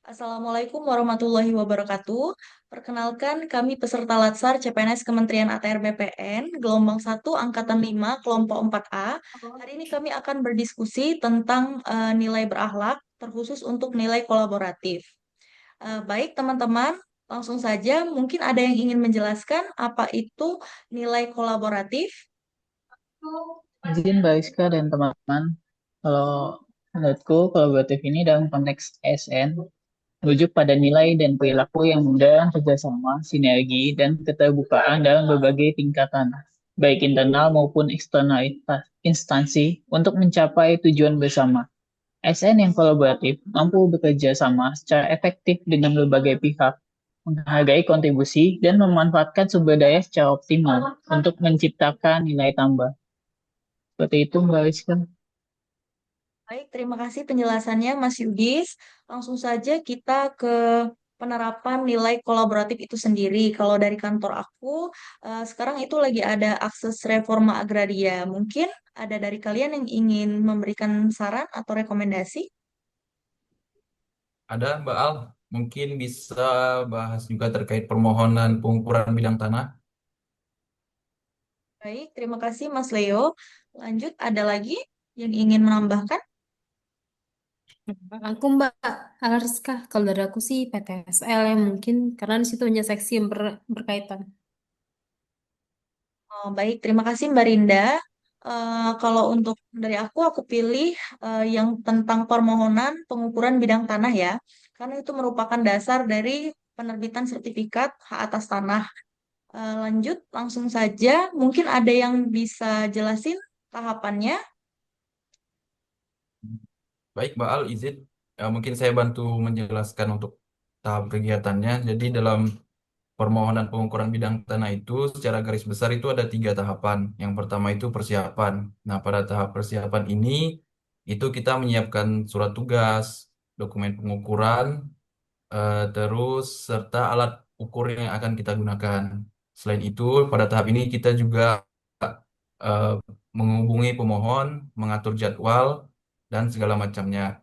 Assalamualaikum warahmatullahi wabarakatuh. Perkenalkan, kami peserta Latsar CPNS Kementerian ATR BPN, gelombang 1, Angkatan 5, kelompok 4A. Hari ini kami akan berdiskusi tentang nilai berakhlak, terkhusus untuk nilai kolaboratif. Baik, teman-teman, langsung saja. Mungkin ada yang ingin menjelaskan apa itu nilai kolaboratif? Izin Mbak Rizka dan teman-teman, kalau menurutku kolaboratif ini dalam konteks ASN merujuk pada nilai dan perilaku yang mendorong kerjasama, sinergi, dan keterbukaan dalam berbagai tingkatan, baik internal maupun eksternal instansi untuk mencapai tujuan bersama. ASN yang kolaboratif mampu bekerja sama secara efektif dengan berbagai pihak, menghargai kontribusi, dan memanfaatkan sumber daya secara optimal untuk menciptakan nilai tambah. Seperti itu, Mbak Rizka. Baik, terima kasih penjelasannya, Mas Yudis. Langsung saja kita ke penerapan nilai kolaboratif itu sendiri. Kalau dari kantor aku, sekarang itu lagi ada akses reforma agraria. Mungkin ada dari kalian yang ingin memberikan saran atau rekomendasi? Ada Mbak Al, mungkin bisa bahas juga terkait permohonan pengukuran bidang tanah. Baik, terima kasih Mas Leo. Lanjut, ada lagi yang ingin menambahkan? Aku Mbak Arska, kalau dari aku sih PTSL ya mungkin karena di situ banyak seksi yang berkaitan. Oh, baik, terima kasih Mbak Rinda. Kalau untuk dari aku pilih yang tentang permohonan pengukuran bidang tanah ya, karena itu merupakan dasar dari penerbitan sertifikat hak atas tanah. Lanjut, langsung saja. Mungkin ada yang bisa jelasin tahapannya. Baik Mbak Al, izin. Mungkin saya bantu menjelaskan untuk tahap kegiatannya. Jadi dalam permohonan pengukuran bidang tanah itu secara garis besar itu ada tiga tahapan. Yang pertama itu persiapan. Nah, pada tahap persiapan ini itu kita menyiapkan surat tugas, dokumen pengukuran, terus serta alat ukur yang akan kita gunakan. Selain itu, pada tahap ini kita juga eh, menghubungi pemohon, mengatur jadwal, dan segala macamnya.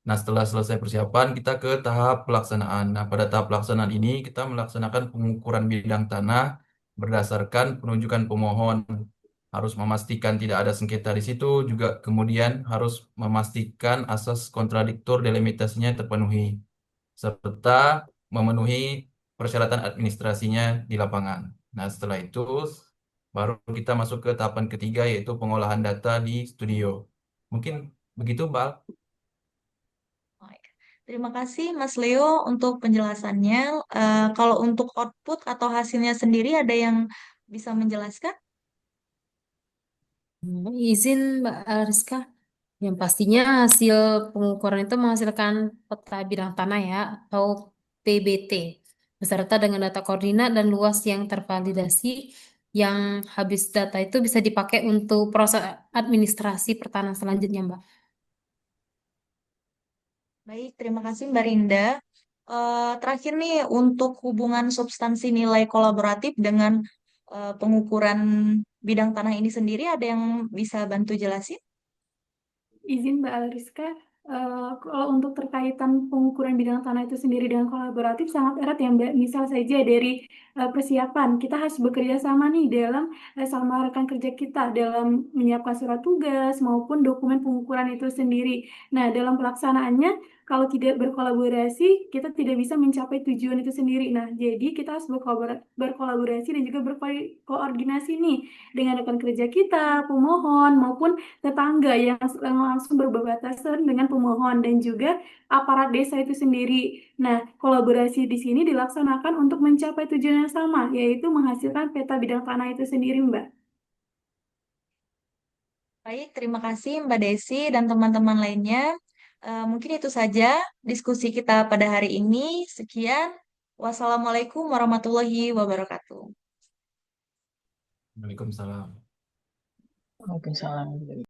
Nah, setelah selesai persiapan, kita ke tahap pelaksanaan. Nah, pada tahap pelaksanaan ini, kita melaksanakan pengukuran bidang tanah berdasarkan penunjukan pemohon. Harus memastikan tidak ada sengketa di situ, juga kemudian harus memastikan asas kontradiktor delimitasinya terpenuhi, serta memenuhi persyaratan administrasinya di lapangan. Nah, setelah itu, baru kita masuk ke tahapan ketiga, yaitu pengolahan data di studio. Mungkin begitu, Mbak. Baik. Terima kasih Mas Leo untuk penjelasannya. Kalau untuk output atau hasilnya sendiri ada yang bisa menjelaskan? Izin Mbak Arska, yang pastinya hasil pengukuran itu menghasilkan peta bidang tanah ya atau PBT beserta dengan data koordinat dan luas yang tervalidasi yang habis data itu bisa dipakai untuk proses administrasi pertanahan selanjutnya Mbak. Baik, terima kasih Mbak Rinda. Terakhir nih, untuk hubungan substansi nilai kolaboratif dengan pengukuran bidang tanah ini sendiri, ada yang bisa bantu jelasin? Izin Mbak Alriska, kalau untuk terkaitan pengukuran bidang tanah itu sendiri dengan kolaboratif sangat erat ya Mbak. Misal saja dari persiapan, kita harus bekerja sama nih dalam sama rekan kerja kita dalam menyiapkan surat tugas maupun dokumen pengukuran itu sendiri. Nah, dalam pelaksanaannya, kalau tidak berkolaborasi, kita tidak bisa mencapai tujuan itu sendiri. Nah, jadi kita harus berkolaborasi dan juga berkoordinasi nih dengan rekan kerja kita, pemohon, maupun tetangga yang langsung berbatasan dengan pemohon dan juga aparat desa itu sendiri. Nah, kolaborasi di sini dilaksanakan untuk mencapai tujuan yang sama, yaitu menghasilkan peta bidang tanah itu sendiri, Mbak. Baik, terima kasih Mbak Desi dan teman-teman lainnya. Mungkin itu saja diskusi kita pada hari ini. Sekian. Wassalamualaikum warahmatullahi wabarakatuh. Waalaikumsalam. Waalaikumsalam.